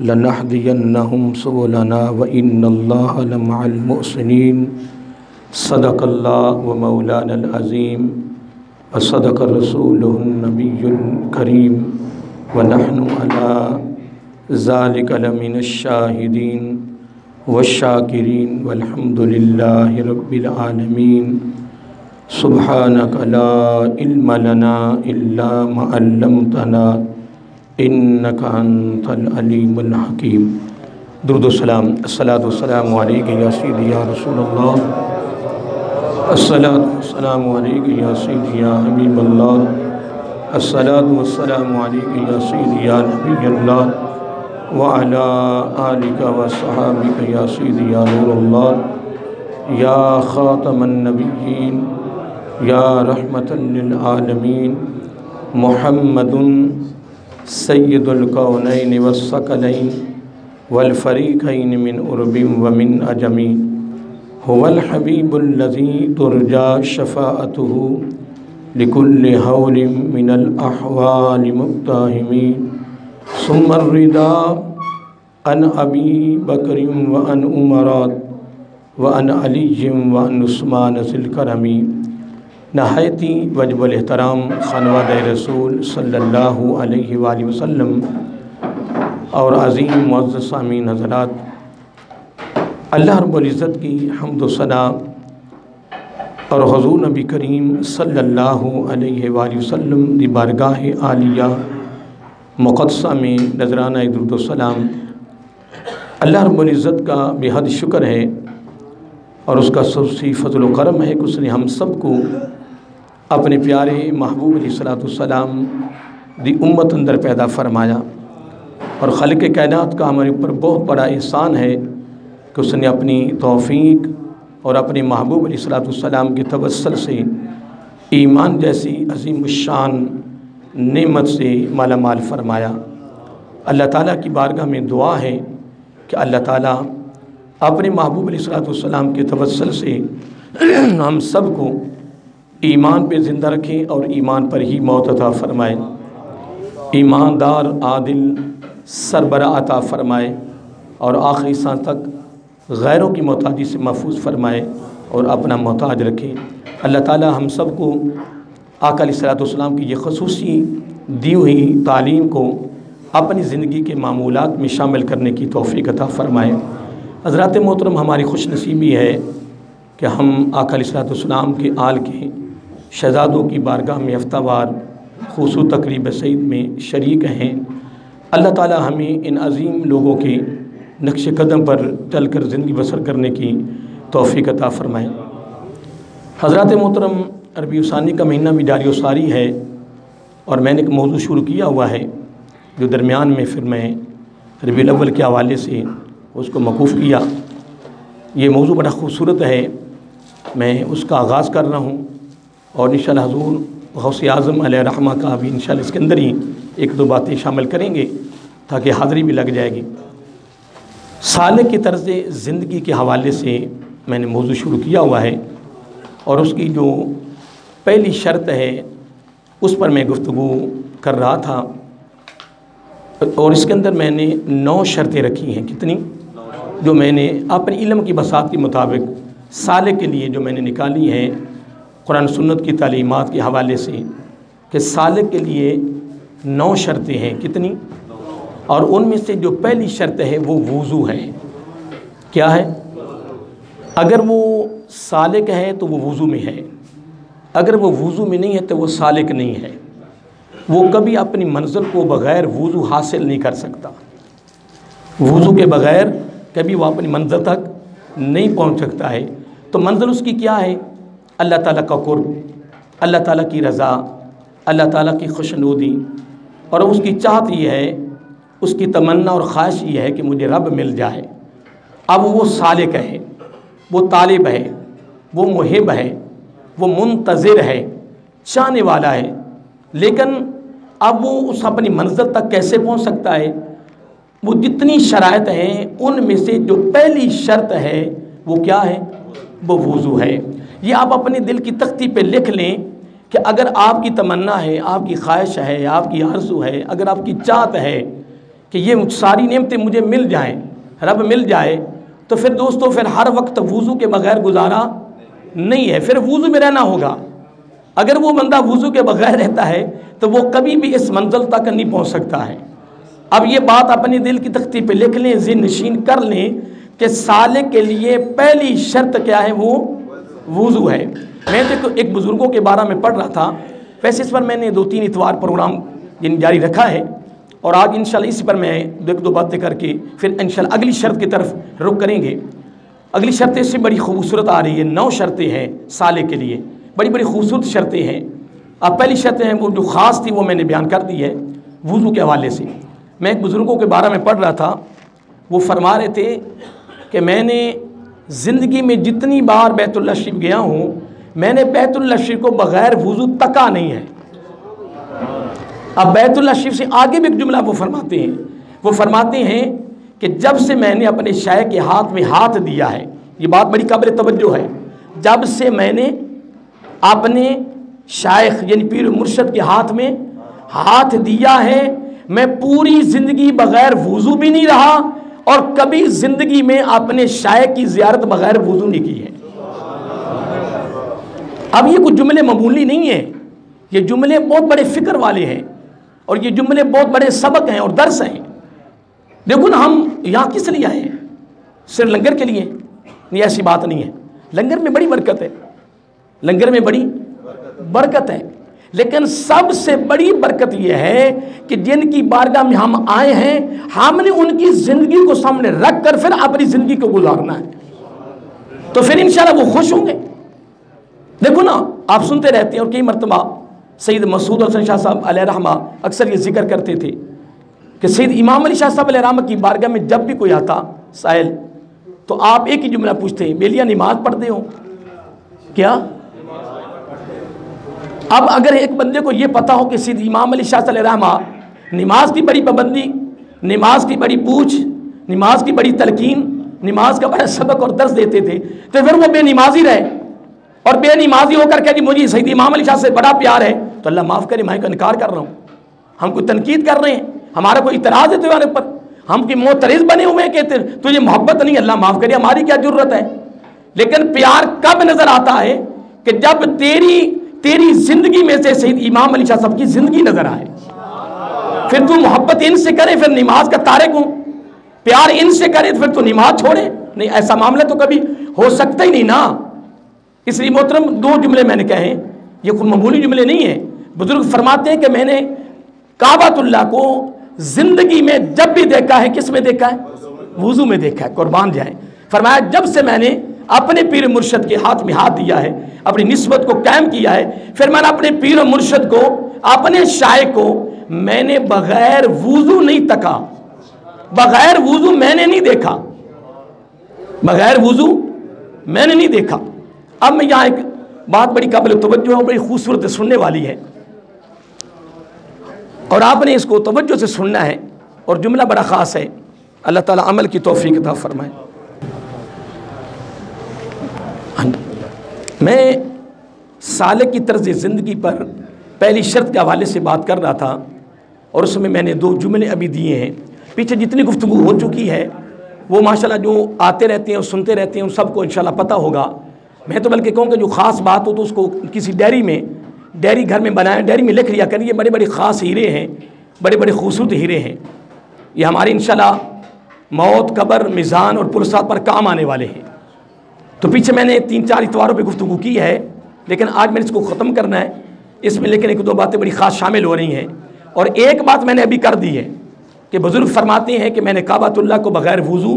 लनहदियन्नहुम सुबुलना व इन्नल्लाह लमअल मुहसिनीन। सदक़ल्लाहु व मौलानल अज़ीम व सदक़ रसूलुहुन नबियुल करीम व नहनु अला ज़ालिका लमिनश शाहिदीन वश्शाकिरीन वल्हम्दुलिल्लाहि रब्बिल आलमीन। सुब्हानक ला इल्म लना इल्ला मा अल्लमतना इन्नका अंतल अलीमुल हकीम। दुरूद व सलाम अस्सलातु वस्सलामु अलैका या सय्यदी या रसूलल्लाह, अस्सलातु वस्सलामु अलैका या सय्यदी या हबीबल्लाह, अस्सलातु वस्सलामु अलैका या सय्यदी या नबियल्लाह व अला आलिका व सहाबिका या सय्यदी या नूरल्लाह या खातमन नबिय्यीन या रहमतल लिल आलमीन। मुहम्मदुन सय्यदुल कौनैन वस्सक़लैन वल फ़रीक़ैन मिन उर्बिन व मिन अजमी। हुवल हबीबुल्लज़ी तुरजा शफ़ाअतुहु लिकुल्लि हौलिन मिनल अहवालि मुक़्ताहिमीन। सुम्मर रिदा अन अबी बकरिन व अन उमरात व अन अलीय्यिन व अन उस्मान ज़िल करमी। नहायती वजबुल एहतराम ख़ानवादे रसूल सल्लल्लाहु अलैहि वसल्लम और अज़ीम मुअज़्ज़ज़ सामीन हज़रात, अल्लाह रब्बुल इज़्ज़त की हम्द व सना और हुज़ूर नबी करीम सल्लल्लाहु अलैहि वसल्लम दी बारगाह आलिया मुक़द्दसा में नज़राना दुरूद व सलाम अल्लाह रब्बुल इज़्ज़त का बेहद शुक्र है और उसका सबसे फ़ज़ल व करम है कि उसने हम सब को अपने प्यारे महबूब अलैहिस्सलाम दी उम्मत अंदर पैदा फरमाया। और ख़ालिक़ कायनात का हमारे ऊपर बहुत बड़ा एहसान है कि उसने अपनी तौफ़ीक़ और अपने महबूब अलैहिस्सलाम के तवस्सुल से ईमान जैसी अज़ीमुश्शान नेमत से माला माल फरमाया। अल्लाह ताला की बारगाह में दुआ है कि अल्लाह ताला अपने महबूब अलैहिस्सलाम के तवस्सुल से हम सब को ईमान पे ज़िंदा रखें और ईमान पर ही मौत अता फ़रमाए। ईमानदार आदिल सरबरा अता फ़रमाए और आखिरी सांस तक गैरों की मोहताजी से महफूज फ़रमाए और अपना मोहताज रखें। अल्लाह ताला हम सब को आका अलैहिस्सलाम की ये ख़ुसूसी दी हुई तालीम को अपनी ज़िंदगी के मामूलात में शामिल करने की तौफ़ीक़ अता फ़रमाए। हज़रात मोहतरम, हमारी खुशनसीबी है कि हम आका अलैहिस्सलाम के आल के शहज़ादों की बारगाह में हफ्तावार खुसूस तक़रीब सईद में शरीक हैं। अल्लाह ताला हमें इन अज़ीम लोगों के नक्श कदम पर चल कर ज़िंदगी बसर करने की तौफ़ीक़ अता फ़रमाएँ। हज़रात मोहतरम, रबीउल सानी का महीना भी जारी सारी है और मैंने एक मौजू शुरू किया हुआ है जो दरमियान में फिर मैं रबीउल अव्वल के हवाले से उसको मौकूफ़ किया। ये मौजू बड़ा खूबसूरत है, मैं उसका आगाज़ कर रहा हूँ और इंशाअल्लाह हुज़ूर गौसे आज़म अलैहि रहमा का भी इंशाअल्लाह इसके अंदर ही एक दो बातें शामिल करेंगे ताकि हाज़िरी भी लग जाएगी। साले की तर्ज़ ज़िंदगी के हवाले से मैंने मौजू शुरू किया हुआ है और उसकी जो पहली शर्त है उस पर मैं गुफ्तगू कर रहा था और इसके अंदर मैंने 9 शर्तें रखी हैं। कितनी? जो मैंने अपने इल्म की बसात के मुताबिक साले के लिए जो मैंने निकाली है कुरान सुन्नत की तालीमात के हवाले से कि साले के लिए 9 शर्तें हैं। कितनी? और उनमें से जो पहली शर्त है वो वुज़ू है। क्या है? अगर वो सालिक है तो वो वुज़ू में है, अगर वो वुज़ू में नहीं है तो वो सालिक नहीं है। वो कभी अपनी मंज़िल को बग़ैर वुज़ू हासिल नहीं कर सकता। वुज़ू के बग़ैर कभी वो अपनी मंज़िल तक नहीं पहुंच सकता है। तो मंज़िल उसकी क्या है? अल्लाह ताला का कुर्ब, अल्लाह ताला की रज़ा, अल्लाह ताला की खुशनुदी। और उसकी चाहत ये है, उसकी तमन्ना और ख्वाहिश ये है कि मुझे रब मिल जाए। अब वो सालिक है, वो तालिब है, वो मुहिब है, वो मुंतज़िर है, चाहने वाला है। लेकिन अब वो उस अपनी मंज़िल तक कैसे पहुंच सकता है? वो जितनी शराइत हैं उनमें से जो पहली शर्त है वो क्या है? वो वुज़ू है। ये आप अपने दिल की तख्ती पे लिख लें कि अगर आपकी तमन्ना है, आपकी ख्वाहिश है, आपकी आरज़ू है, अगर आपकी चाहत है कि ये सारी नेमतें मुझे मिल जाएं, रब मिल जाए, तो फिर दोस्तों फिर हर वक्त वज़ू के बग़ैर गुजारा नहीं है, फिर वज़ू में रहना होगा। अगर वो बंदा वज़ू के बग़ैर रहता है तो वो कभी भी इस मंजिल तक नहीं पहुंच सकता है। अब ये बात अपने दिल की तख्ती पे लिख लें, ज़हन नशीन कर लें कि साले के लिए पहली शर्त क्या है, वो वज़ू है। मैं तो एक बुज़ुर्गों के बारे में पढ़ रहा था, वैसे इस पर मैंने 2-3 इतवार प्रोग्राम जारी रखा है और आज इंशाल्लाह इसी पर मैं 1-2 बातें करके फिर इंशाल्लाह अगली शर्त की तरफ रुख करेंगे। अगली शर्त इससे बड़ी खूबसूरत आ रही है, 9 शर्तें हैं साले के लिए, बड़ी बड़ी खूबसूरत शर्तें हैं। अब पहली शर्तें हैं वो जो ख़ास थी वो मैंने बयान कर दी है वज़ू के हवाले से। मैं एक बुज़ुर्गों के बारे में पढ़ रहा था, वो फरमा रहे थे कि मैंने ज़िंदगी में जितनी बार बैतुल्लाह शरीफ गया हूँ, मैंने बैतुल्लाह शरीफ को बग़ैर वज़ू तका नहीं है। अब बैतुल्लाह शरीफ से आगे भी एक जुमला वो फरमाते हैं कि जब से मैंने अपने शायख के हाथ में हाथ दिया है, ये बात बड़ी काबिल तवज्जो है, जब से मैंने अपने शायख यानी पीर मुर्शद के हाथ में हाथ दिया है, मैं पूरी ज़िंदगी बग़ैर वज़ू भी नहीं रहा और कभी ज़िंदगी में अपने शायख की ज़ियारत बग़ैर वज़ू नहीं की है। अब ये कुछ जुमले मामूली नहीं है, ये जुमले बहुत बड़े फ़िक्र वाले हैं और ये जुमले बहुत बड़े सबक हैं और दर्स हैं। देखो ना, हम यहाँ किस लिए आए हैं? सिर्फ लंगर के लिए? नहीं, ऐसी बात नहीं है। लंगर में बड़ी बरकत है, लंगर में बड़ी बरकत है, लेकिन सबसे बड़ी बरकत यह है कि जिनकी बारगाह में हम आए हैं, हमने उनकी ज़िंदगी को सामने रख कर फिर अपनी ज़िंदगी को गुजारना है, तो फिर इंशाल्लाह वो खुश होंगे। देखो ना, आप सुनते रहते हैं और कई मरतबा सैयद मसूद हसन शाह साहब अलैहि रहमा अक्सर ये जिक्र करते थे कि सैयद इमाम अली शाह साहब अलैहि रहमा की बारगाह में जब भी कोई आता साहिल, तो आप एक ही जुमला पूछते हैं, बेलिया नमाज पढ़ते हो क्या? अब अगर एक बंदे को ये पता हो कि सैयद इमाम अली शाह अलैहि रहमा नमाज की बड़ी पाबंदी, नमाज की बड़ी पूछ, नमाज की बड़ी तलकीन, नमाज का बड़ा सबक और दर्स देते थे, तो फिर वो बेनमाजी रहे और बेनमाजी होकर के जी मुझे सैयद इमाम अली शाह से बड़ा प्यार है, तो अल्लाह माफ़ करे, मैं का इनकार कर रहा हूँ, हम कोई तनकीद कर रहे हैं, हमारा कोई इतराज़ है तुम्हारे पर, हम की मोतरिज़ बने हुए हैं कहते तुझे मोहब्बत नहीं, अल्लाह माफ़ करे, हमारी क्या ज़रूरत है। लेकिन प्यार कब नज़र आता है कि जब तेरी ज़िंदगी में से सैयद इमाम अली शाह साहब की ज़िंदगी नज़र आए, फिर तू मोहब्बत इनसे करे फिर नमाज का तारिक हूँ, प्यार इनसे करे फिर तू नमाज छोड़े, नहीं, ऐसा मामला तो कभी हो सकता ही नहीं ना। इसलिए मोहतरम 2 जुमले मैंने कहे, ये कोई मामूली जुमले नहीं है। बुजुर्ग फरमाते हैं कि मैंने काबतुल्लाह को ज़िंदगी में जब भी देखा है, किस में देखा है? वज़ू में देखा है, कुर्बान जाए। फरमाया जब से मैंने अपने पीर मुर्शद के हाथ में हाथ दिया है, अपनी निस्बत को कायम किया है, फिर मैंने अपने पीर मुर्शद को, अपने शायख को मैंने बग़ैर वज़ू नहीं तका, बग़ैर वज़ू मैंने नहीं देखा, बग़ैर वज़ू मैंने नहीं देखा। अब मैं यहाँ एक बात बड़ी काबिल तवज्जो है, बड़ी खूबसूरत सुनने वाली है और आपने इसको तवज्जो से सुनना है और जुमला बड़ा ख़ास है। अल्लाह ताला अमल की तौफीक अता फरमाए। मैं साले की तर्ज ज़िंदगी पर पहली शर्त के हवाले से बात कर रहा था और उसमें मैंने 2 जुमले अभी दिए हैं। पीछे जितनी गुफ्तगू हो चुकी है वो माशाल्लाह जो आते रहते हैं और सुनते रहते हैं उन सबको इंशाल्लाह पता होगा। मैं तो बल्कि कहूँ कि जो ख़ास बात हो तो उसको किसी डायरी घर में बनाए, डायरी में लिख लिया करिए। बड़े बड़े ख़ास हीरे हैं, बड़े बड़े खूबसूरत हीरे हैं, ये हमारे इंशाल्लाह मौत, कब्र, मिज़ान और पुरसात पर काम आने वाले हैं। तो पीछे मैंने 3-4 इतवारों पे गुफ्तगू की है, लेकिन आज मैंने इसको ख़त्म करना है इसमें, लेकिन 1-2 बातें बड़ी ख़ास शामिल हो रही हैं। और एक बात मैंने अभी कर दी है कि बुज़ुर्ग फरमाते हैं कि मैंने काबतुल्लाह को बग़ैर वज़ू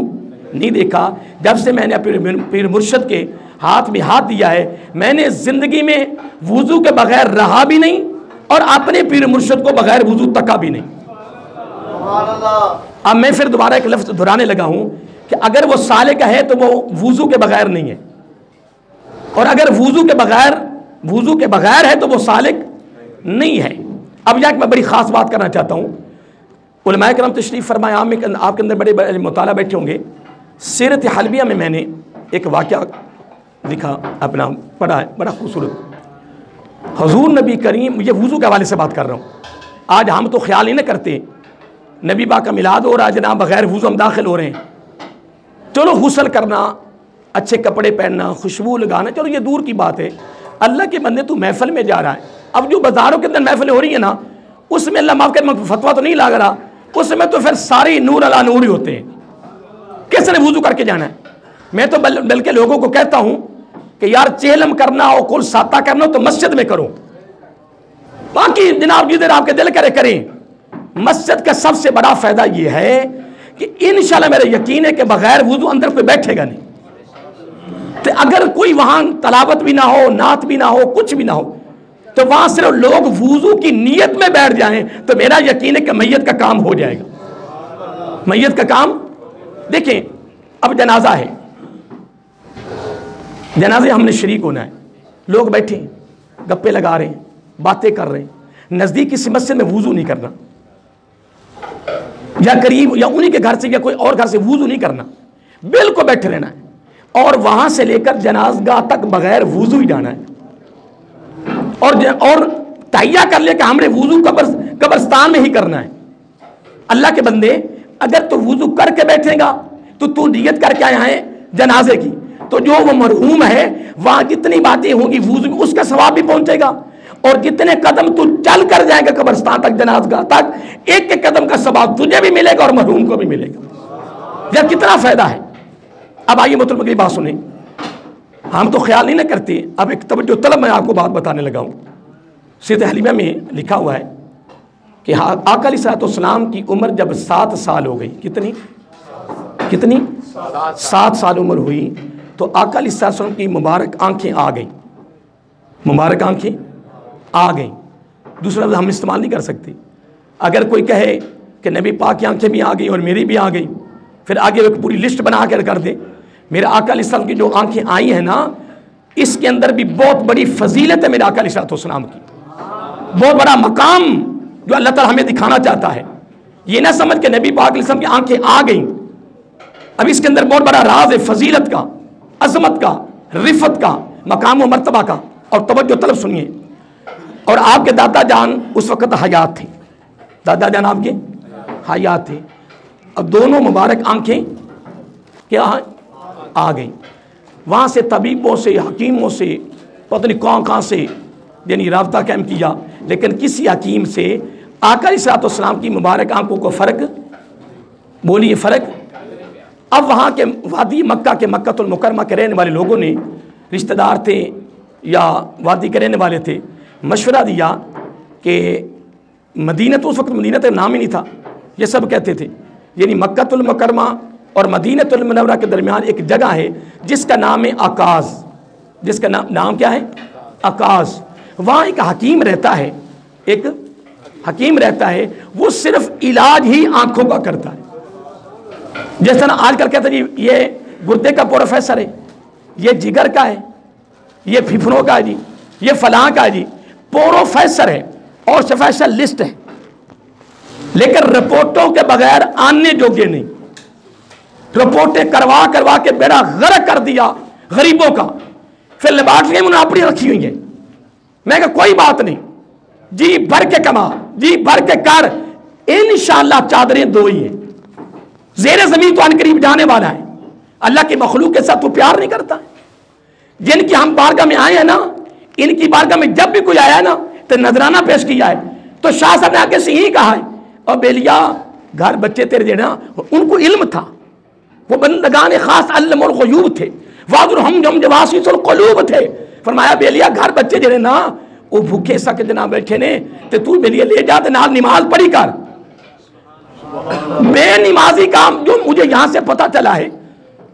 नहीं देखा, जब से मैंने पीर मुर्शद के हाथ में हाथ दिया है, मैंने ज़िंदगी में वज़ू के बग़ैर रहा भी नहीं और अपने पीर मुर्शद को बग़ैर वज़ू तका भी नहीं। अब मैं फिर दोबारा एक लफ्ज़ दोहराने लगा हूँ कि अगर वो सालिक है तो वो वज़ू के बग़ैर नहीं है, और अगर वज़ू के बग़ैर है तो वो सालिक नहीं है। अब यहाँ मैं बड़ी ख़ास बात करना चाहता हूँ। उलमाए किराम तशरीफ़ फरमाए, आपके अंदर बड़े बड़े मुताला बैठे होंगे। सीरत हलबिया में मैंने एक वाक़या लिखा, अपना पढ़ा है, बड़ा खूबसूरत। हुज़ूर नबी करीम, ये वज़ू के हवाले से बात कर रहा हूँ। आज हम तो ख्याल ही ना करते नबी पाक का मिलाद हो रहा है जनाब, बगैर वुज़ू हम दाखिल हो रहे हैं। चलो गुस्ल करना, अच्छे कपड़े पहनना, खुशबू लगाना, चलो ये दूर की बात है। अल्लाह के बंदे तू महफिल में जा रहा है, अब जो बाज़ारों के अंदर महफिलें हो रही है ना, उसमें अल्लाह माफ़ कर फतवा तो नहीं लग रहा, उसमें तो फिर सारी नूर अला नूर ही होते हैं। किसने वुज़ू करके जाना है? मैं तो बल्कि लोगों को कहता हूँ कि यार चेलम करना हो, कुल साता करना हो तो मस्जिद में करो, बाकी जनाब जिधर आपके दिल करे करें। मस्जिद का सबसे बड़ा फायदा यह है कि इंशाल्लाह मेरा यकीन है कि बगैर वुज़ू अंदर कोई बैठेगा नहीं। तो अगर कोई वहां तलावत भी ना हो, नात भी ना हो, कुछ भी ना हो, तो वहां सिर्फ लोग वुज़ू की नीयत में बैठ जाएं तो मेरा यकीन है कि मैयत का काम हो जाएगा। मैयत का काम देखें, अब जनाजा है, जनाजे हमने शरीक होना है, लोग बैठे गप्पे लगा रहे हैं, बातें कर रहे हैं, नज़दीक किसी मस्जिद में वुज़ू नहीं करना, या करीब या उन्हीं के घर से या कोई और घर से वुज़ू नहीं करना, बिल्कुल बैठे रहना है। और वहां से लेकर जनाजगाह तक बगैर वुज़ू ही जाना है। और तैया कर ले कि हमने वुज़ू कब्रिस्तान में ही करना है। अल्लाह के बंदे, अगर तो वुज़ू करके बैठेगा तो तू नियत करके आया है जनाजे की, तो जो वो मरहूम है वहां जितनी बातें होंगी वुज़ू में उसका सवाब भी पहुंचेगा, और जितने कदम तू चल कर जाएगा कब्रिस्तान तक, जनाजगाह तक, एक एक कदम का सवाब तुझे भी मिलेगा और मरहूम को भी मिलेगा। यार कितना फायदा है। अब आइए मतलब अगली बात सुने, हम तो ख्याल नहीं ना करते। अब एक तवज्जो तलब मैं आपको बात बताने लगा हूँ। सीरत हलीमा में लिखा हुआ है कि आका अलैहिस्सलाम की उम्र जब 7 साल हो गई, कितनी 7 साल उम्र हुई, तो आका अलैहिस्सलाम की मुबारक आंखें आ गई, मुबारक आंखें आ गई। दूसरा लफ्ज़ हम इस्तेमाल नहीं कर सकते। अगर कोई कहे कि नबी पाक की आंखें भी आ गई और मेरी भी आ गई, फिर आगे एक पूरी लिस्ट बना कर दे, मेरे आका अलैहिस्सलाम की जो आंखें आई हैं ना, इसके अंदर भी बहुत बड़ी फजीलत है मेरे आका अलैहिस्सलाम की, बहुत बड़ा मकाम जो अल्लाह ताला हमें दिखाना चाहता है। ये ना समझ के नबी पाक अलैहिस्सलाम की आंखें आ गई, अब इसके अंदर बहुत बड़ा राज है फजीलत का, अजमत का, रिफत का, मकाम व मर्तबा का। और तवज्जो तलब सुनिए, और आपके दादा जान उस वक्त हयात थे, दादा जान आपके हयात थे। अब दोनों मुबारक आंखें क्या आ गई। वहाँ से तबीबों से, हकीमों से, पता नहीं कहाँ से यानी राब्ता कायम किया, लेकिन किसी हकीम से आका अलैहिस्सलाम की मुबारक आंखों को फ़र्क, बोलिए फ़र्क। अब वहाँ के वादी मक्का के मक्कातुल मुकर्रमा के रहने वाले लोगों ने, रिश्तेदार थे या वादी के रहने वाले थे, मशवरा दिया कि मदीना, तो उस वक्त मदीना तो नाम ही नहीं था, ये सब कहते थे, यानी मक्कातुल मुकर्रमा और मदीनतुल मुनव्वरा के दरमियान एक जगह है जिसका नाम है अकाज़, जिसका नाम क्या है? अकाज़। वहाँ एक हकीम रहता है, एक हकीम रहता है, वो सिर्फ इलाज ही आंखों का करता है। जैसा ना आजकल कहते हैं जी ये गुर्दे का प्रोफेसर है, ये जिगर का है, ये फिफड़ों का है जी, ये फलां का है जी, प्रोफेसर है और स्पेशलिस्ट है, लेकिन रिपोर्टों के बगैर आने योग्य नहीं। रिपोर्टें करवा के बेड़ा गर्क कर दिया गरीबों का, फिर लेबॉर्ट्री में अपनी रखी हुई है। मैं कहा कोई बात नहीं, जी भर के कमा, जी भर के कर, इंशाअल्लाह चादरें दो ही हैं, ज़ेरे ज़मीन तो अनकरीब जाने वाला है। अल्लाह की मखलूक के साथ तो प्यार नहीं करता। जिनकी हम बारगाह में आए हैं ना, इनकी बारगाह में जब भी कोई आया ना तो नजराना पेश किया है, तो शाह साहब ने आगे से यही कहा है, और बेलिया घर बच्चे तेरे देना, उनको इल्म था, वो बंदगान खास अल्लमुल ग़ुयूब थे, वाजुर हम जम जवासिसुल क़ुलूब थे। फरमाया बेलिया घर बच्चे जेड़े ना वो भूखे सके जना बैठे ने, ते तू बेलिया ले जा ते नाल नमाज पढ़ी कर। बेनमाजी काम जो मुझे यहाँ से पता चला है,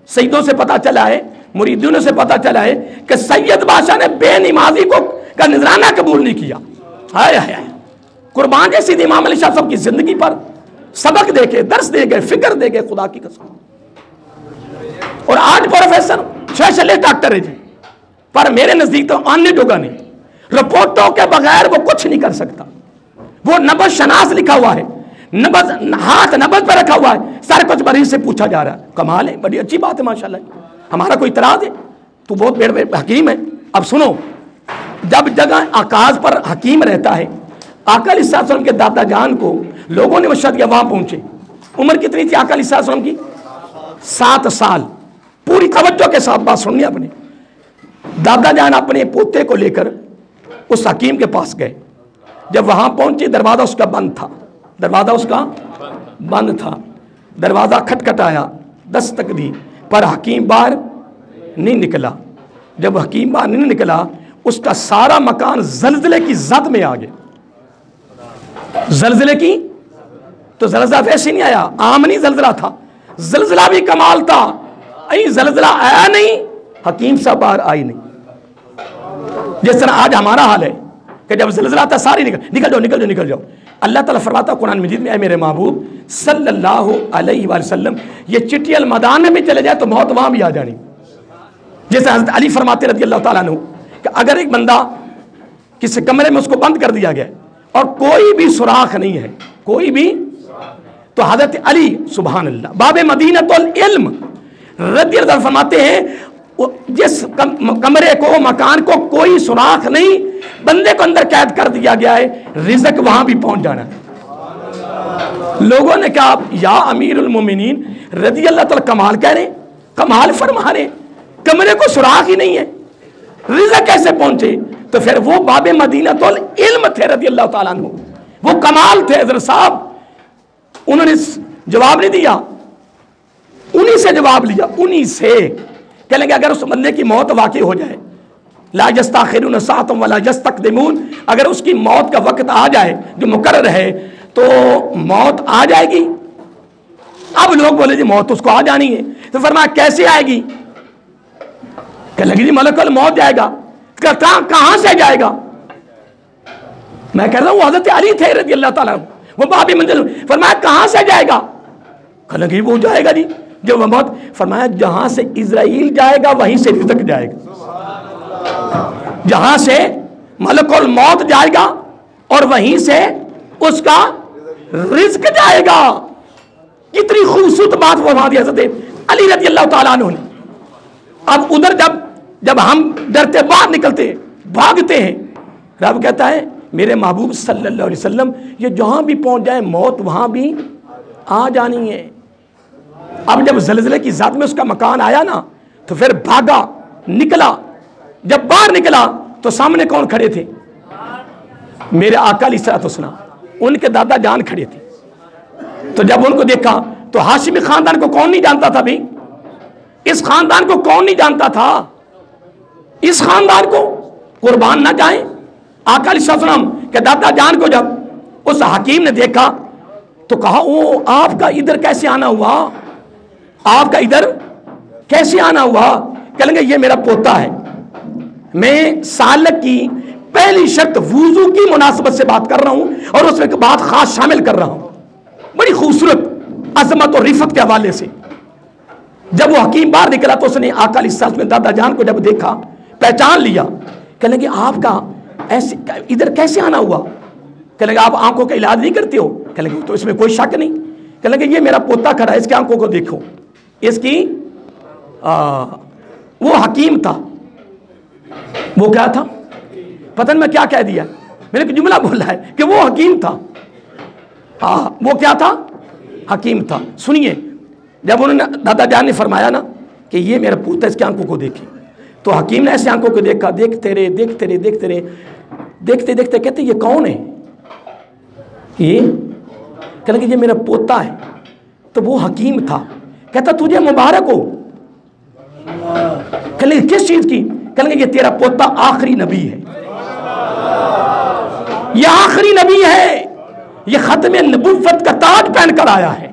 सईदों से पता चला है, मुरीदों से पता चला है कि सैयद बादशाह ने बेनमाजी को का नजराना कबूल नहीं किया। हाय हाय, कुर्बान जैसी इमाम अली शाह साहब की जिंदगी पर सबक दे के, दर्स दे गए, फिक्र दे गए, खुदा की कसम। और आज प्रोफेसर स्पेशलिस्ट डॉक्टर है जी, पर मेरे नजदीक तो अन्य जोगा नहीं, रिपोर्टों के बगैर वो कुछ नहीं कर सकता। वो नबज शनास लिखा हुआ है, नबज हाथ नबज पर रखा हुआ है, सारे कुछ मरीज से पूछा जा रहा है। कमाल है, बड़ी अच्छी बात है माशाल्लाह। हमारा कोई इतराज है? तू बहुत बड़े हकीम है। अब सुनो, जब जगह आकाश पर हकीम रहता है, आका अलैहिस्सलाम के दादा जान को लोगों ने मशहद किया, वहां पहुंचे। उम्र कितनी थी आका अलैहिस्सलाम की? 7 साल। पूरी तवज्जो के साथ बात सुनिए अपने। दादा जान अपने पोते को लेकर उस हकीम के पास गए। जब वहां पहुंचे दरवाजा उसका बंद था, दरवाजा उसका बंद था। दरवाजा खटखटाया, दस्तक दी, पर हकीम बाहर नहीं निकला। जब हकीम बाहर नहीं निकला, उसका सारा मकान जलजले की जद में आ गया। जलजले की तो जलजला वैसे नहीं आया, आम नहीं जलजला था, जलजला भी कमाल था। जलजला आया नहीं, हकीम साहब बाहर आई नहीं। जिस तरह आज हमारा हाल है कि जब ज़िलज़िला आता सारी निकल जाओ। अल्लाह ताला फरमाता कुरान मजीद में, ऐ मेरे महबूब सल्लल्लाहु अलैहि वसल्लम, ये चिट्ठी अल मैदान में भी चले जाए तो मौत वहां भी आ जानी। जैसे हज़रत अली फरमाते रज़ी अल्लाह ताला अन्हु कि अगर एक बंदा किसी कमरे में उसको बंद कर दिया गया और कोई भी सुराख नहीं है, कोई भी, तो हज़रत अली सुभान अल्लाह बाबे मदीनतुल इल्म रज़ी अल्लाह फरमाते हैं, जिस कमरे को, मकान को कोई सुराख नहीं, बंदे को अंदर कैद कर दिया गया है, रिज़्क वहां भी पहुंच जाना है। लोगों ने कहा या अमीरुल मोमिनीन रज़ी अल्लाह ताला कमाल कह रहे, कमाल फरमा रहे, कमरे को सुराख ही नहीं है, रिज़्क कैसे पहुंचे? तो फिर वो बाबे मदीनतुल इल्म थे रज़ी अल्लाह ताला अन्हु, वो कमाल थे हज़रत साहब। उन्होंने जवाब नहीं दिया, उन्हीं से जवाब लिया, उन्हीं से। कह लेंगे अगर उस बंदे की मौत वाकई हो जाए, ला यस्तखिरून साअतन वला यस्तक़दिमून, अगर उसकी मौत का वक्त आ जाए जो मुकर्रर है तो मौत आ जाएगी। अब लोग बोले जी मौत उसको आ जानी है, तो फरमाया कैसे आएगी? कह लगी जी मलकुल मौत जाएगा। कहां से जाएगा? मैं कह रहा हूं हज़रत अली थे रज़ी अल्लाह ताला, वो बाबी मंजिल। फरमाया कहां से जाएगा? कह लगी वो जाएगा जी जब वह मौत। फरमाया जहां से इज़राइल जाएगा वहीं से रिज़्क जाएगा, जहां से मलकुल मौत जाएगा और वहीं से उसका रिज़्क जाएगा। कितनी खूबसूरत बात वो वहां दी हज़रत अली रज़ी अल्लाह ताला अन्हु ने। अब उधर जब हम डरते बाहर निकलते भागते हैं, रब कहता है मेरे महबूब सल्लल्लाहु अलैहि वसल्लम, ये जहां भी पहुंच जाए मौत वहां भी आ जानी है। अब जब ज़लज़ले की ज़ात में उसका मकान आया ना, तो फिर भागा, निकला। जब बाहर निकला तो सामने कौन खड़े थे? मेरे आका अलैहिस्सलाम, उनके दादा जान खड़े थे। तो जब उनको देखा तो हाशिमी खानदान को कौन नहीं जानता था? भी इस खानदान को कौन नहीं जानता था? इस खानदान को कुर्बान ना जाए। आका अलैहिस्सलाम के दादा जान को जब उस हकीम ने देखा तो कहा वो आपका इधर कैसे आना हुआ? आपका इधर कैसे आना हुआ? कहेंगे ये मेरा पोता है। मैं सालक की पहली शर्त वुजू की मुनासबत से बात कर रहा हूं और उसमें बात खास शामिल कर रहा हूं, बड़ी खूबसूरत अजमत और रिफत के हवाले से। जब वो हकीम बाहर निकला तो उसने आका अलैहिस्सलाम में दादा जान को जब देखा, पहचान लिया। कहने लगे आपका ऐसे इधर कैसे आना हुआ? कहने लगे आप आंखों का इलाज नहीं करते हो? कहने लगे तो इसमें कोई शक नहीं। कहने लगे ये मेरा पोता खड़ा है, इसकी आंखों को देखो। इसकी वो हकीम था। वो क्या था पता नहीं, मैं क्या कह दिया, मैंने एक जुमला बोला है कि वो हकीम था। हाँ वो क्या था? हकीम था। सुनिए, जब उन्होंने दादा जान ने फरमाया ना कि ये मेरा पोता, इसकी आंखों को देखिए, तो हकीम ने ऐसे आंखों को देखा, देखते रहे देखते रहे देखते रहे, देखते देखते कहते ये कौन है? ये कहने लगे ये मेरा पोता है। तो वो हकीम था। कहता तुझे मुबारक हो। कहने लगे किस चीज की? कहने लगे ये तेरा पोता आखिरी नबी है, ये आखिरी नबी है, ये खत्म नबुव्वत का ताज पहन कर आया है।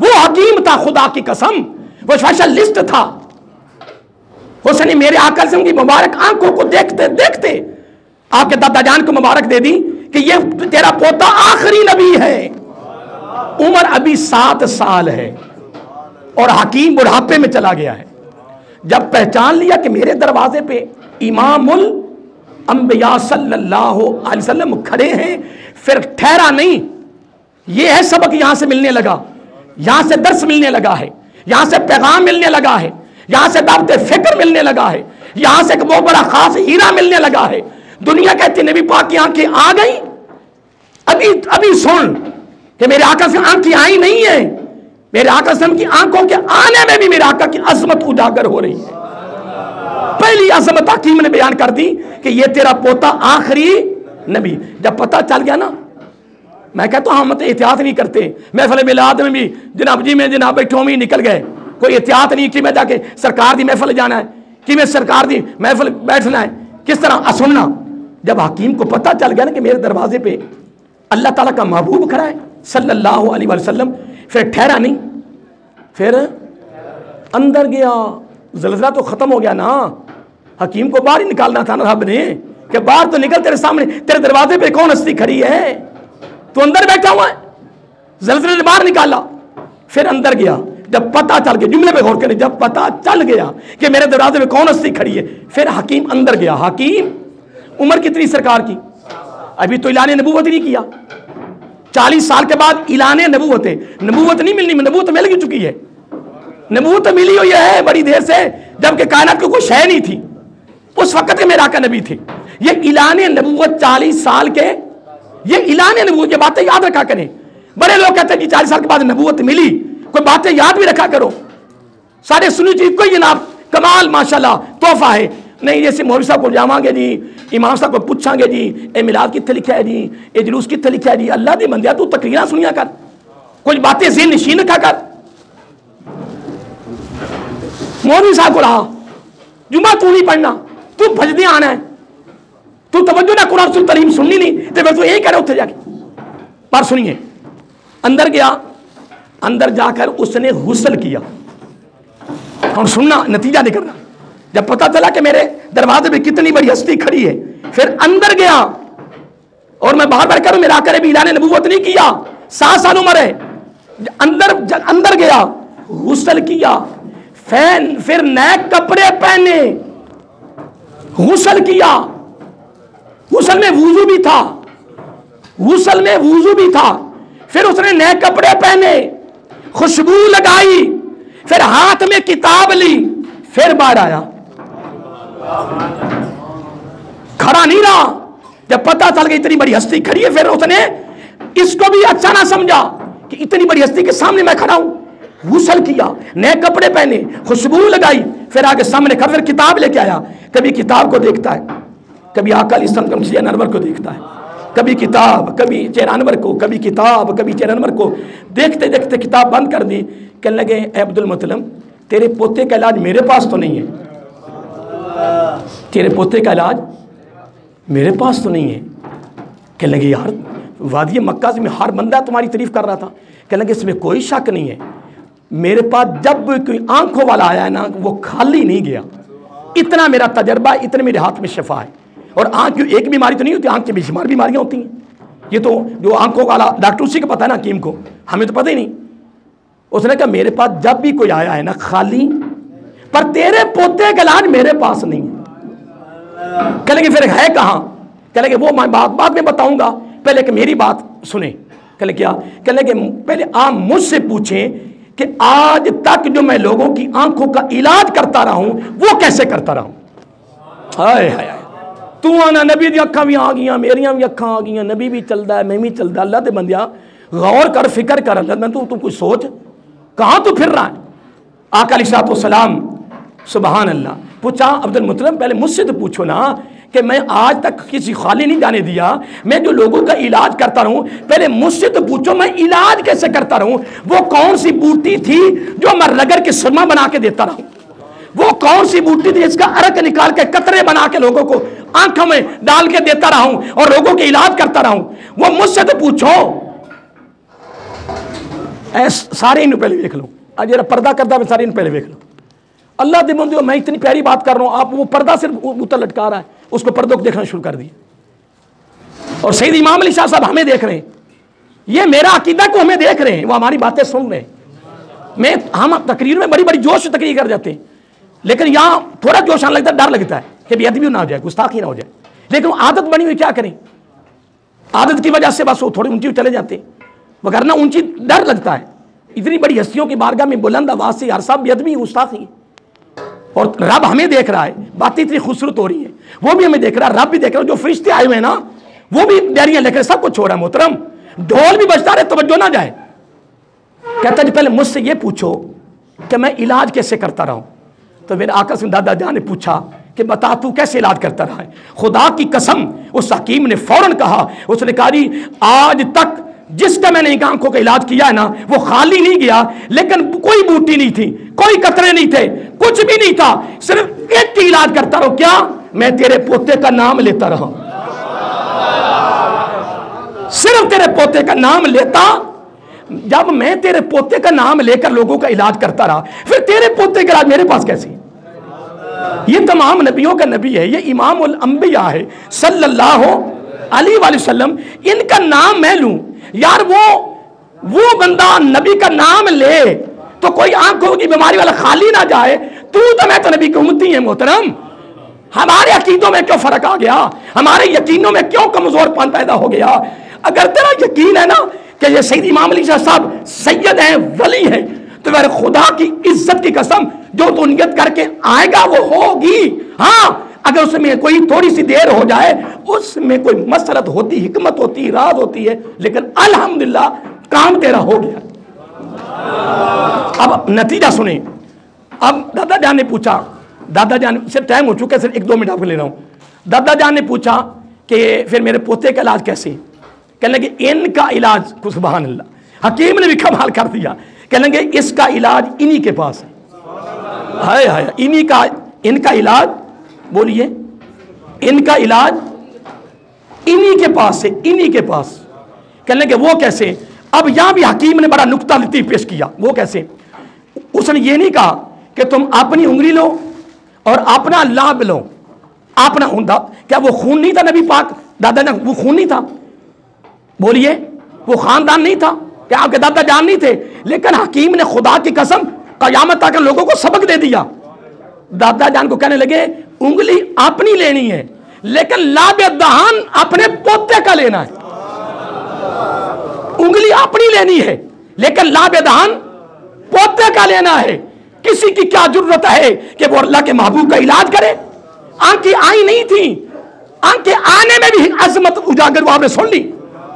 वो हकीम था, खुदा की कसम, वो स्पेशलिस्ट था। उसने मेरे आका की मुबारक आंखों को देखते देखते आपके दादा जान को मुबारक दे दी कि ये तेरा पोता आखिरी नबी है। उम्र अभी 7 साल है और हकीम बुढ़ापे में चला गया है। जब पहचान लिया कि मेरे दरवाजे पे इमामुल अंबिया सल्लल्लाहु अलैहि वसल्लम खड़े हैं, फिर ठहरा नहीं। ये है सबक यहां से मिलने लगा, यहां से दर्स मिलने लगा है, यहां से पैगाम मिलने लगा है, यहां से दावत फिक्र मिलने लगा है, यहां से एक बहुत बड़ा खास हीरा मिलने लगा है। दुनिया कहती नबी पाक की आंखें आ गई, अभी अभी सुन कि मेरे आका से आंख की आई नहीं है, मेरे आका से की आंखों के आने में भी मेरे आका की अजमत उजागर हो रही है। पहली अजमत हकीम ने बयान कर दी कि ये तेरा पोता आखिरी नबी। जब पता चल गया ना, मैं कहता हूं हम तो एहतियात नहीं करते, महफिल मिलाद में भी जनाब जी में जनाब बैठो में निकल गए, कोई एहतियात नहीं कि मैं जाके सरकार दी महफिल जाना है, कि मैं सरकार दी महफिल बैठना है, किस तरह सुनना। जब हकीम को पता चल गया ना कि मेरे दरवाजे पे अल्लाह ताला का महबूब खड़ा है सल्लल्लाहु अलैहि वसल्लम, फिर ठहरा नहीं, फिर अंदर गया। ज़लज़ला तो खत्म हो गया ना, हकीम को बाहर ही निकालना था ना रब ने कि बाहर तो निकल, तेरे सामने तेरे दरवाजे पे कौन हस्ती खड़ी है, तो अंदर बैठा हुआ है। ज़लज़ले ने बाहर निकाला, फिर अंदर गया। जब पता चल गया, जुमले पे गौर करें, जब पता चल गया कि मेरे दरवाजे पे कौन हस्ती खड़ी है, फिर हकीम अंदर गया। हकीम उम्र कितनी सरकार की, अभी तो ऐलान नबूवत नहीं किया, 40 साल के बाद ऐलान नबूवत है। नबूवत नहीं मिलनी, नबूवत मिल चुकी है, नबूवत मिली हुई है बड़ी देर से, जबकि कायनात को कोई शय नहीं थी, उस वक्त के मेरा का नबी थे। ये ऐलान नबूवत 40 साल के, ये ऐलान नबूवत, ये बातें याद रखा करें। बड़े लोग कहते हैं कि 40 साल के बाद नबूवत मिली, कोई बातें याद भी रखा करो। सारे सुनी चीज कोई जनाब कमाल माशाल्लाह तोहफा है नहीं, जैसे मौलवी साहब को जावांगे जी, इमाम साहब को पूछांगे जी ए मिलाद कितने लिखा है जी, ए जुलूस कितने लिखा है जी। अल्लाह दी बंदिया तू तकरीरां सुनिया कर, कुछ बातें ज़हन नशीन रखा कर। मौलवी साहब को रहा जुमा तू नहीं पढ़ना, तू भजदे आना है, तू तवज्जो ना कुरान सुन तरीम सुननी नहीं, तो फिर तू यही करे उत्थे जाके। पर सुनिए, अंदर गया, अंदर जाकर उसने गुस्ल किया। और सुनना, नतीजा निकलना। जब पता चला कि मेरे दरवाजे में कितनी बड़ी हस्ती खड़ी है, फिर अंदर गया। और मैं बाहर बैठ कर मेरा आकर भी ऐलान नबूवत नहीं किया, 7 साल उम्र है। अंदर गया, गुस्ल किया, फिर नए कपड़े पहने, गुस्ल किया। गुस्ल में वुजू भी था, गुस्ल में वुजू भी था। फिर उसने नए कपड़े पहने, खुशबू लगाई, फिर हाथ में किताब ली, फिर बाहर आया, खड़ा नहीं रहा। जब पता चल गया इतनी बड़ी हस्ती खड़ी है, फिर उसने इसको भी अच्छा ना समझा कि इतनी बड़ी हस्ती के सामने मैं खड़ा हूं। गुस्ल किया, नए कपड़े पहने, खुशबू लगाई, फिर आगे सामने खड़ा, फिर किताब लेके आया। कभी किताब को देखता है, कभी आका अलैहिस्सलाम चेहरा अनवर को देखता है, कभी किताब, कभी चेहरा अनवर को, कभी किताब, कभी चेहरा अनवर को। देखते देखते किताब बंद कर दी। कहने लगे ए अब्दुल मुतल्लिब, तेरे पोते का इलाज मेरे पास तो नहीं है, तेरे पोते का इलाज मेरे पास तो नहीं है। कहने लगे यार वादी मक्का से हर बंदा तुम्हारी तारीफ कर रहा था। कहने लगे इसमें कोई शक नहीं है, मेरे पास जब कोई आंखों वाला आया है ना, वो खाली नहीं गया। इतना मेरा तजर्बा, इतने मेरे हाथ में शफा है। और आंख की एक बीमारी तो नहीं होती, आंख की बेशुमार बीमारियां होती हैं। ये तो जो आंखों वाला डॉक्टर उसी को पता है ना, हकीम को, हमें तो पता ही नहीं। उसने कहा मेरे पास जब भी कोई आया है ना खाली, पर तेरे पोते का इलाज मेरे पास नहीं है। कहने फिर है कहाँ? कहने वो मैं बाद में बताऊंगा, पहले कि मेरी बात सुने। कहने क्या? कहने कि पहले आप मुझसे पूछें कि आज तक जो मैं लोगों की आंखों का इलाज करता रहा हूं वो कैसे करता रहा हूं। हाय हाय, तू आना नबी दी अखां भी आ गई, मेरिया भी अखां आ गई, नबी भी चलता है, मैं भी चलता। अल्लाह दे बंदिया गौर कर, फिक्र कर, अल्लाह तू कुछ सोच, कहाँ तू फिर रहा है। आका अलैहिस्सलाम सुबहान अल्लाह। पूछा अब्दुल मुतल्लिब पहले मुझसे तो पूछो ना कि मैं आज तक किसी खाली नहीं जाने दिया, मैं जो लोगों का इलाज करता रहूं, पहले मुझसे तो पूछो मैं इलाज कैसे करता रहूं। वो कौन सी बूटी थी जो मैं रगड़ के सुरमा बना के देता रहूं? वो कौन सी बूटी थी इसका अरक निकाल के कतरे बना के लोगों को आंखों में डाल के देता रहूं और लोगों के इलाज करता रहूं? वो मुझसे तो पूछो। सारे इन पहले देख लो, आज जरा पर्दा करता है, सारे इन पहले देख लो। अल्लाह दे बंदे, मैं इतनी प्यारी बात कर रहा हूं, आप वो पर्दा सिर्फ ऊपर लटका रहा है, उसको पर्दों को देखना शुरू कर दिया। और सईद इमाम अली शाह साहब हमें देख रहे हैं, ये मेरा अकीदा को हमें देख रहे हैं, वो हमारी बातें सुन रहे हैं। हम तकरीर में बड़ी बड़ी जोश से तकरीर कर जाते हैं, लेकिन यहाँ थोड़ा जोश आने लगता है, डर लगता है कि बेअदबी ना हो जाए, गुस्ताखी ना हो जाए। लेकिन आदत बनी हुई, क्या करें, आदत की वजह से बस वो थोड़ी ऊंची चले जाते हैं, वगरना ऊंची डर लगता है। इतनी बड़ी हस्तियों की बारगाह में बुलंद आवाज से हर साहब बेअदबी गुस्ताखी, और रब हमें देख रहा है, बातें इतनी खूबसूरत हो रही है, वो भी हमें देख रहा है, रब भी देख रहा है। जो फरिश्ते आए हुए हैं ना, वो भी डायरियां लेकर सब कुछ छोड़ा मोहतरम, ढोल भी बजता रहे तवज्जो ना जाए। कहता जी पहले मुझसे ये पूछो कि मैं इलाज कैसे करता रहा हूं। तो मेरे आका से दादा जान ने पूछा कि बता तू कैसे इलाज करता रहा है। खुदा की कसम उस हकीम ने फौरन कहा, उसने कहा जी आज तक जिसका मैंने आंखों का इलाज किया है ना वो खाली नहीं गया, लेकिन कोई बूटी नहीं थी, कोई कतरे नहीं थे, कुछ भी नहीं था, सिर्फ एक ही इलाज करता रहो, क्या? मैं तेरे पोते का नाम लेता रहा, सिर्फ तेरे पोते का नाम लेता। जब मैं तेरे पोते का नाम लेकर लोगों का इलाज करता रहा, फिर तेरे पोते का इलाज मेरे पास कैसे? ये तमाम नबियों का नबी है, ये इमामुल अंबिया है सल्लल्लाहु अलैहि वसल्लम, इनका नाम मैं लूं यार, वो बंदा नबी का नाम ले तो कोई आंखों की बीमारी वाला खाली ना जाए। तू तो मैं तो नबी की उम्मती है मोहतरम, हमारे अकीदों में क्यों फर्क आ गया, हमारे यकीनों में क्यों कमजोरपन पैदा हो गया? अगर तेरा यकीन है ना कि ये सैयद इमाम अली शाह साहब सैयद हैं, वली हैं, तो मेरे खुदा की इज्जत की कसम जो तू नियत करके आएगा वो होगी। हाँ, अगर उसमें कोई थोड़ी सी देर हो जाए, उसमें कोई मसरत होती, हिकमत होती, राज होती है, लेकिन अल्हम्दुलिल्लाह काम तेरा हो गया। अब नतीजा सुने। अब दादा जान ने पूछा, दादा जान से टाइम हो चुका है, सिर्फ 1-2 मिनट आपको ले रहा हूं। दादा जान ने पूछा कि फिर मेरे पोते का इलाज कैसे? कहने लगे इनका इलाज, सुभान अल्लाह, हकीम ने भी कमाल कर दिया। कहने लगे इसका इलाज इन्हीं के पास है। हाय हाय, इन्हीं का, इनका इलाज, बोलिए, इनका इलाज इन्हीं के पास है, इन्हीं के पास। कहने लगे वो कैसे? अब यहां भी हकीम ने बड़ा नुक्ता लतीफ पेश किया। वो कैसे? उसने ये नहीं कहा कि तुम अपनी उंगली लो और अपना लाभ लो, अपना हुंदा, क्या वो खून नहीं था नबी पाक दादा जान, वो खून नहीं था? बोलिए, वो खानदान नहीं था? क्या आपके दादा जान नहीं थे? लेकिन हकीम ने खुदा की कसम कयामत तक लोगों को सबक दे दिया। दादा जान को कहने लगे उंगली अपनी लेनी है, लेकिन लाभ दहान अपने पोते का लेना है। उंगली अपनी लेनी है, लेकिन लाभ दहान पोते का लेना है। किसी की क्या जरूरत है कि वो अल्लाह के महबूब का इलाज करे? आंखें आई नहीं थी, आंखें आने में भी अजमत उजागर, वो आपने सुन ली,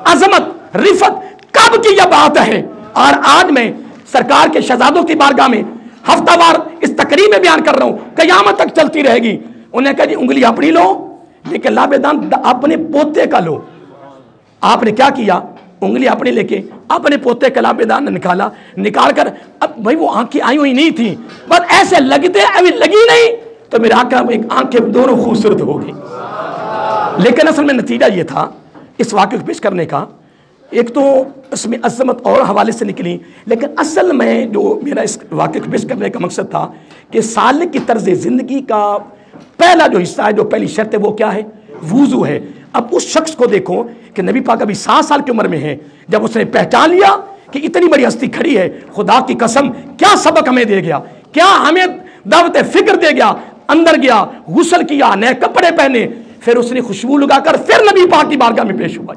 अजमत रिफत कब की यह बात है। और आज मैं सरकार के शहजादों की बारगाह में हफ्तावार इस तकरीर में बयान कर रहा हूं, कयामत तक चलती रहेगी। उन्हें कहा जी उंगली अपनी लो, लेकिन लाभेदान अपने पोते का लो। आपने क्या किया? उंगली अपने लेके अपने पोते का लाभेदान निकाला, निकाल कर, अब भाई वो आंखें आई हुई नहीं थी, बस ऐसे लगते, अभी लगी नहीं तो मेरे आका एक आंखें दोनों खूबसूरत हो गई। लेकिन असल में नतीजा ये था इस वाक़े को पेश करने का, एक तो इसमें अजमत और हवाले से निकली, लेकिन असल में जो मेरा इस वाक़े को पेश करने का मकसद था कि सालिक की तर्ज ज़िंदगी का पहला जो हिस्सा है, जो पहली शर्त है, वो क्या है? वुज़ू है। अब उस शख्स को देखो कि नबी पाक अभी 7 साल की उम्र में है, जब उसने पहचान लिया कि इतनी बड़ी हस्ती खड़ी है, खुदा की कसम क्या सबक हमें दे गया, क्या हमें दावत फिक्र दे गया। अंदर गया, गुस्ल किया, नए कपड़े पहने, फिर उसने खुशबू लगाकर फिर नबी पाक की बारगाह में पेश हुआ।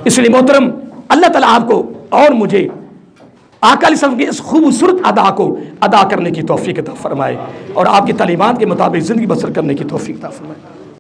इसलिए मोहतरम, अल्लाह ताला आपको और मुझे आका अलैहिस्सलाम की इस खूबसूरत अदा को अदा करने की तौफीक अता फरमाए और आपकी तालीमात के मुताबिक ज़िंदगी बसर करने की तौफीक अता फरमाए।